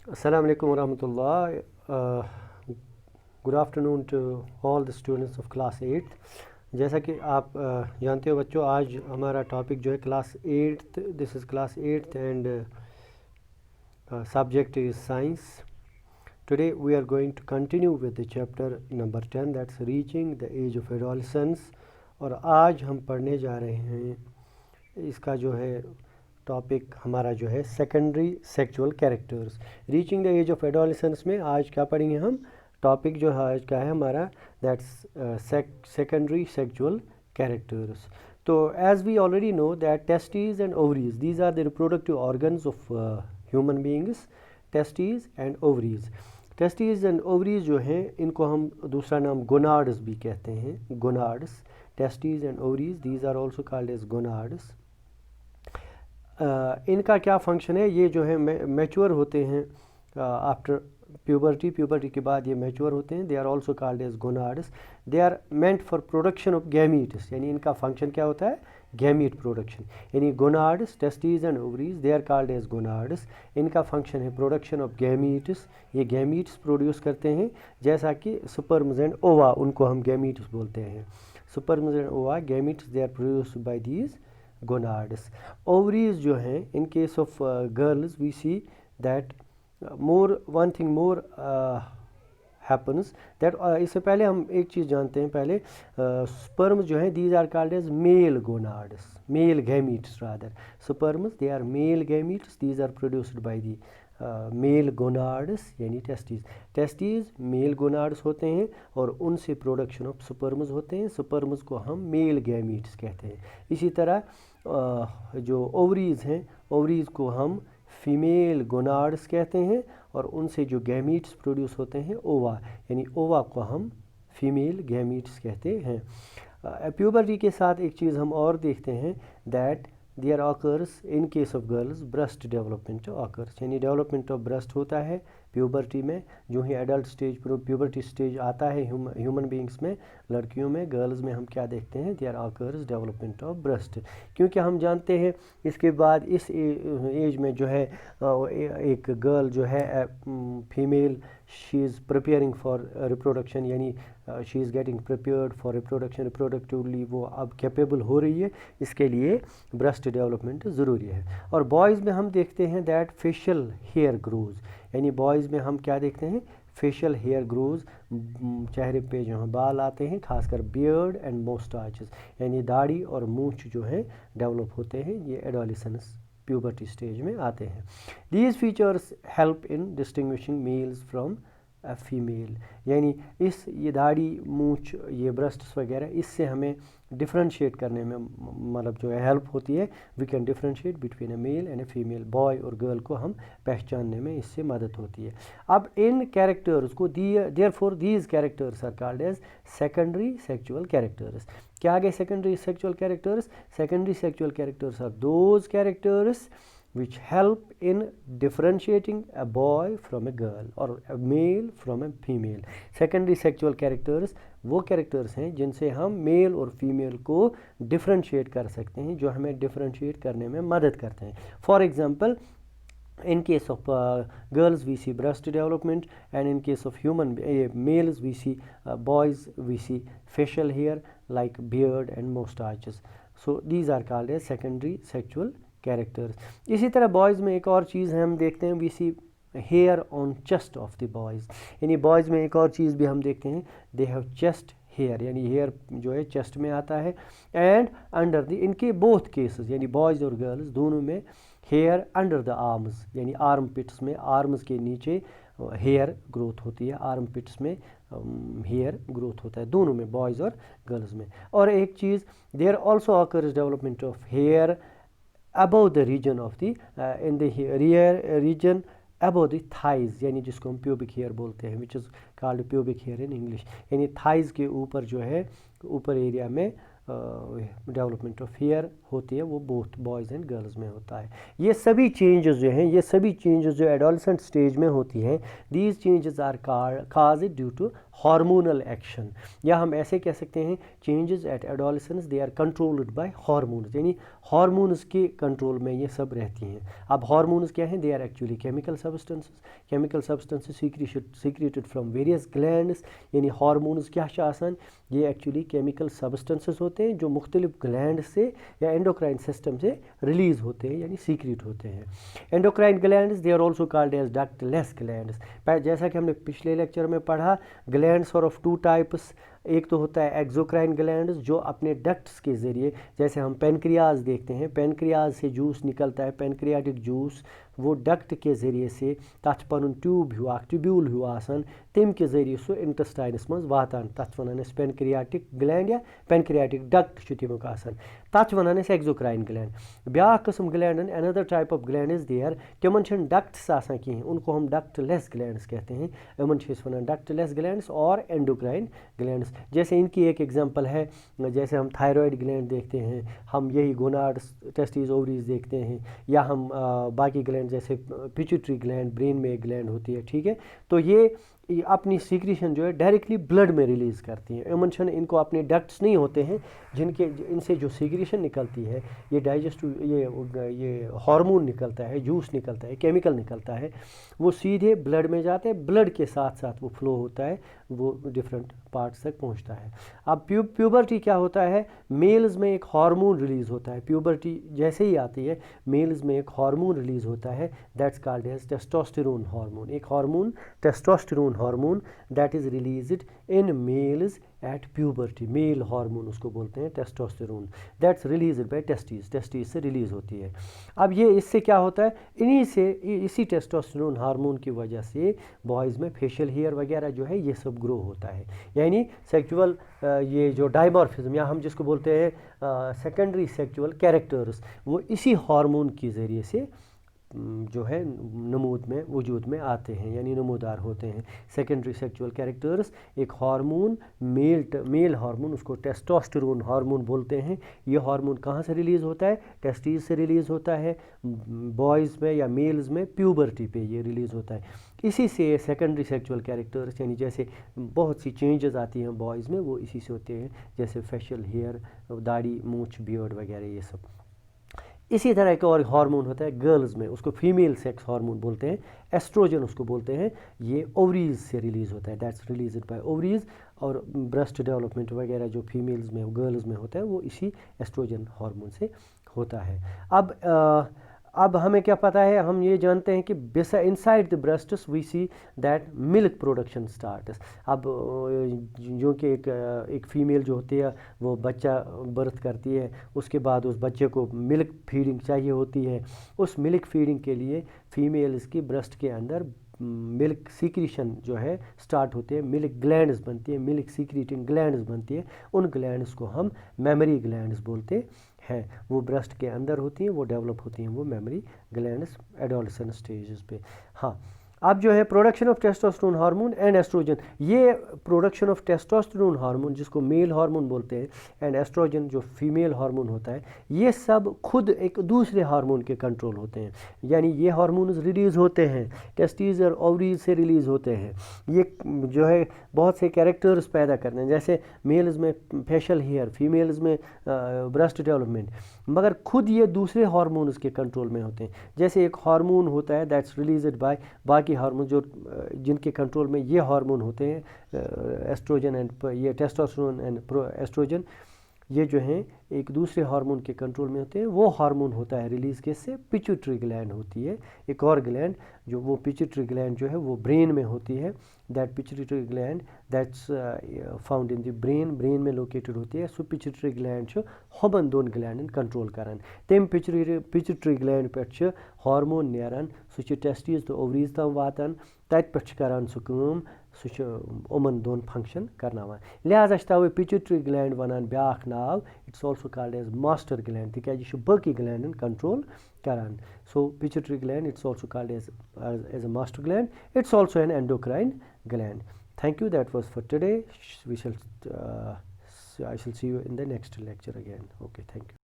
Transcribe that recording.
Assalamu alaikum wa rahmatullah. Good afternoon to all the students of class 8th. जैसा कि आप जानते हो बच्चों, आज हमारा टॉपिक जो है class 8th, this is class 8th and subject is science. Today we are going to continue with the chapter number 10, that's reaching the age of adolescence. और आज हम पढ़ने जा रहे हैं इसका जो है टॉपिक हमारा जो है secondary sexual characters. Reaching the age of adolescence में आज क्या पढ़ेंगे हम? टॉपिक जो है आज का है हमारा दैट्स सेकेंडरी सेक्सुअल कैरेक्टर्स। तो as we already know that testes and ovaries, these are the reproductive organs of human beings. Testes and ovaries, testes and ovaries जो हैं इनको हम दूसरा नाम गोनाड्स भी कहते हैं। Gonads, testes and ovaries, these are also called as gonads. इनका क्या फंक्शन है? ये जो है मैच्योर होते हैं आफ्टर प्यूबर्टी के बाद ये मैच्योर होते हैं। They are also called as gonads. They are meant for production of gametes, यानी इनका फंक्शन क्या होता है? Gamete production. यानी gonads, testes and ovaries, they are called as gonads. इनका फंक्शन है प्रोडक्शन ऑफ गैमीट्स। ये गैमीट्स प्रोड्यूस करते हैं, जैसा कि स्पर्म्स एंड ओवा, उनको हम गैमीट्स बोलते हैं। Sperms and ova, gametes, they are produced by these gonads. Ovaries जो हैं, in case of girls we see that one thing more happens that इससे पहले हम एक चीज़ जानते हैं पहले। sperms जो हैं, these are called as male gonads, male gametes rather. Sperms, they are male gametes, these are produced by the male gonads यानी टेस्टीज। टेस्टीज मेल गोनाड्स होते हैं और उनसे प्रोडक्शन ऑफ स्पर्म्स होते हैं। स्पर्म्स को हम मेल गैमीट्स कहते हैं। इसी तरह जो ओवरीज हैं, ओवरीज को हम फीमेल गोनाड्स कहते हैं और उनसे जो गैमीट्स प्रोड्यूस होते हैं ओवा, यानी ओवा को हम फीमेल गैमीट्स कहते हैं। प्यूबर्टी के साथ एक चीज़ हम और देखते हैं that there occurs in case of girls breast development occurs, यानी डेवलपमेंट ऑफ ब्रेस्ट होता है प्यूबर्टी में। जो ही एडल्ट स्टेज प्यूबर्टी स्टेज आता है ह्यूमन बीइंग्स में, लड़कियों में, गर्ल्स में हम क्या देखते हैं? There occurs development of breast. क्योंकि हम जानते हैं इसके बाद इस एज में जो है एक गर्ल जो है female, she is preparing for reproduction, यानी she is getting prepared for reproduction, reproductively वो अब कैपेबल हो रही है। इसके लिए ब्रेस्ट डेवलपमेंट ज़रूरी है। और बॉयज़ में हम देखते हैं दैट फेशियल हेयर ग्रोज, यानी बॉयज़ में हम क्या देखते हैं? फेशियल हेयर ग्रोज, चेहरे पे जो है बाल आते हैं, खासकर बियर्ड एंड मोस्टाचेस, यानी दाढ़ी और मूंछ जो है डेवलप होते हैं। ये एडोलेसेंस प्यूबर्टी स्टेज में आते हैं। These features help in distinguishing males from female, यानी ये दाढ़ी, मूंछ, ये ब्रेस्ट्स वगैरह, इससे हमें डिफ्रेंशिएट करने में मतलब जो है हेल्प होती है। We can differentiate between a male and a female, boy और गर्ल को हम पहचानने में इससे मदद होती है। अब इन कैरेक्टर्स को therefore these characters are called as secondary sexual characters. क्या आ गए secondary sexual characters? Secondary sexual characters are those characters which help in differentiating a boy from a girl or a male from a female. Secondary sexual characters वो characters हैं जिनसे हम mail और female को differentiate कर सकते हैं, जो हमें डिफ्रेंशिएट करने में मदद करते हैं। For example, in case of girls we see breast development, and in case of males we see boys we see facial hair like beard and mustaches. So these are called as secondary sexual characters. इसी तरह boys में एक और चीज़ है, हम देखते हैं we see hair on chest of the boys, यानी बॉयज़ में एक और चीज़ भी हम देखते हैं, दे हैव चेस्ट हेयर, यानी हेयर जो है चेस्ट में आता है। एंड अंडर द, इनके बोथ केसेस, यानी बॉयज़ और गर्ल्स दोनों में हेयर अंडर द आर्म्स, यानी आर्म पिट्स में, आर्म्स के नीचे हेयर ग्रोथ होती है, आर्म पिट्स में हेयर ग्रोथ होता है, दोनों में, बॉयज़ और गर्ल्स में। और एक चीज़, there also occurs development of hair above the region of the in the rear region above the thighs, यानी जिसको हम pubic hair बोलते हैं, which is called pubic hair in English, यानी thighs के ऊपर जो है, ऊपर एरिया में डेवलपमेंट ऑफ हेयर होती है, वो बोथ बॉयज़ एंड गर्ल्स में होता है। ये सभी चेंजेस जो हैं, ये सभी चेंजेस जो एडोलेसेंट स्टेज में होती हैं, these changes are caused due to hormonal action, या हम ऐसे कह सकते हैं changes at adolescence they are controlled by hormones, यानी हार्मोन्स के कंट्रोल में ये सब रहती हैं। अब हार्मोन्स क्या हैं? They are actually chemical substances secreted from various glands. यानी हार्मोन्स क्या है आसान, ये एक्चुअली केमिकल सब्सटेंसेस होते हैं जो मुख्तलिफ ग्लैंड से या एंडोक्राइन सिस्टम से रिलीज होते हैं यानी सीक्रेट होते हैं। Endocrine glands they are also called as ductless glands. जैसा कि हमने पिछले लेक्चर में पढ़ा, glands are of two types. एक तो होता है एक्सोक्राइन ग्लैंड्स जो अपने डक्ट्स के ज़रिए, जैसे हम पेनक्रियाज देखते हैं, पेनक्रियाज से जूस निकलता है, पेनक्रियाटिक जूस, वो डक्ट के ज़रिए से तथ पन ट्यूब हुआ ट्यूब्यूल हुआ आसान, तम के ज़रिए सो इंटेस्टाइनस मज वातान, तथ वनान पेनक्रियाटिक ग्लैंड या पेनक्रियाटिक डक्ट तमुक आसान, तथ वनान एक्सोक्राइन ग्लैंड। ब्या किस्म ग्लैंडन, another type of gland is there, तिमन छन डक्ट्स आसान कहीं, उनको हम डक्टलेस ग्लैंड्स कहते हैं। इमन वनान डक्टलेस ग्लैंड्स और एंडोक्राइन ग्लैंड्स। जैसे इनकी एक एग्जांपल है, जैसे हम थायराइड ग्लैंड देखते हैं, हम यही गोनाड्स, टेस्टिस, ओवरीज देखते हैं, या हम बाकी ग्लैंड जैसे पिट्यूटरी ग्लैंड, ब्रेन में एक ग्लैंड होती है, ठीक है। तो ये अपनी सीक्रेशन जो है डायरेक्टली ब्लड में रिलीज़ करती हैं। इमन इनको अपने डक्ट्स नहीं होते हैं जिनके इनसे जो सीक्रेशन निकलती है, ये डाइजेस्टिव ये हार्मोन निकलता है, जूस निकलता है, केमिकल निकलता है, वो सीधे ब्लड में जाते हैं, ब्लड के साथ साथ वो फ्लो होता है, वो डिफरेंट पार्ट्स तक पहुंचता है। अब प्यूबर्टी क्या होता है? मेल्स में एक हार्मोन रिलीज़ होता है। प्यूबर्टी जैसे ही आती है, मेल्स में एक हार्मोन रिलीज़ होता है, that's called as testosterone hormone. एक hormone testosterone hormone that is released in males at puberty. Male hormone उसको बोलते हैं testosterone, that's released by testis से रिलीज़ होती है। अब ये इससे क्या होता है, इसी टेस्टोस्टेरोन हार्मोन की वजह से बॉयज़ में फेशियल हेयर वगैरह जो है ये सब ग्रो होता है। यानी सेक्सुअल ये जो डायमॉर्फिज्म या हम जिसको बोलते हैं सेकेंडरी सेक्सुअल कैरेक्टर्स, वो इसी हार्मोन के ज़रिए से जो है नमूद में वजूद में आते हैं, यानी नमूदार होते हैं। सेकेंडरी सेक्सुअल कैरेक्टर्स, एक हार्मोन मेल हार्मोन, उसको टेस्टोस्टेरोन हार्मोन बोलते हैं। ये हार्मोन कहाँ से रिलीज़ होता है? टेस्टिस से रिलीज़ होता है, बॉयज़ में या मेल्स में प्यूबर्टी पे ये रिलीज़ होता है। इसी से सेकेंडरी सेक्सुअल कैरेक्टर्स, यानी जैसे बहुत सी चेंजेस आती हैं बॉयज़ में, वो इसी से होते हैं, जैसे फेशियल हेयर, दाढ़ी, मूंछ, बियर्ड वगैरह ये सब। इसी तरह एक और हार्मोन होता है गर्ल्स में, उसको फीमेल सेक्स हार्मोन बोलते हैं, एस्ट्रोजन उसको बोलते हैं। ये ओवरीज से रिलीज़ होता है, दैट्स रिलीज्ड बाय ओवरीज। और ब्रेस्ट डेवलपमेंट वगैरह जो फीमेल्स में, गर्ल्स में होता है, वो इसी एस्ट्रोजन हार्मोन से होता है। अब हमें क्या पता है, हम ये जानते हैं कि inside the breasts we see that milk production starts. अब जो कि एक फीमेल जो होती है वो बच्चा बर्थ करती है, उसके बाद उस बच्चे को मिल्क फीडिंग चाहिए होती है। उस मिल्क फीडिंग के लिए फीमेल्स की ब्रेस्ट के अंदर मिल्क सीक्रेशन जो है स्टार्ट होते हैं, मिल्क ग्लैंड्स बनती है, मिल्क सीक्रेटिंग ग्लैंड्स बनती है। उन ग्लैंड्स को हम मेमरी ग्लैंड्स बोलते हैं। वो ब्रेस्ट के अंदर होती हैं, वो डेवलप होती हैं, वो मेमरी ग्लैंड्स एडोलेसेंट स्टेजेस पे। हाँ, अब जो है production of testosterone hormone and oestrogen, ये प्रोडक्शन ऑफ टेस्टोस्टेरोन हार्मोन जिसको मेल हार्मोन बोलते हैं, एंड एस्ट्रोजन जो फीमेल हार्मोन होता है, ये सब खुद एक दूसरे हार्मोन के कंट्रोल होते हैं। यानी ये हार्मोन्स रिलीज़ होते हैं, टेस्टिस और ओवरीज से रिलीज़ होते हैं। ये जो है बहुत से कैरेक्टर्स पैदा करते हैं, जैसे मेल्स में फेशियल हेयर, फीमेल्स में ब्रेस्ट डेवलपमेंट, मगर खुद ये दूसरे हार्मोन्स के कंट्रोल में होते हैं। जैसे एक हार्मोन होता है दैट्स रिलीज्ड बाय बाकी हार्मोन जो जिनके कंट्रोल में ये हार्मोन होते हैं, एस्ट्रोजन एंड ये टेस्टोस्टेरोन एंड एस्ट्रोजन, ये जो हैं एक दूसरे हार्मोन के कंट्रोल में होते हैं। वो हार्मोन होता है रिलीज़ किससे? पिट्यूटरी ग्लैंड होती है, एक और ग्लैंड जो वो पिट्यूटरी ग्लैंड जो है वो ब्रेन में होती है। That pituitary gland that's found in the brain में लोकेटेड होती है। सो पिट्यूटरी ग्लैंड छ हबन दोन ग्लैंडन कंट्रोल करान। तम पिट्यूटरी ग्लैंड पे हार्मोन नेरान, सह टेस्टिस तो ओवरीज तम वातान, तत पे करान सह काम, सह उमन दोन फंक्शन करनावान। लिहाजा तवे पिट्यूटरी ग्लैंड वनान ब्याख नाव, it's also called as master gland, तिकाज बाकी ग्लैंडन कंट्रोल करान। So pituitary gland it's also called as a master gland. It's also an endocrine gland. Thank you. That was for today. I shall see you in the next lecture again. Okay, thank you.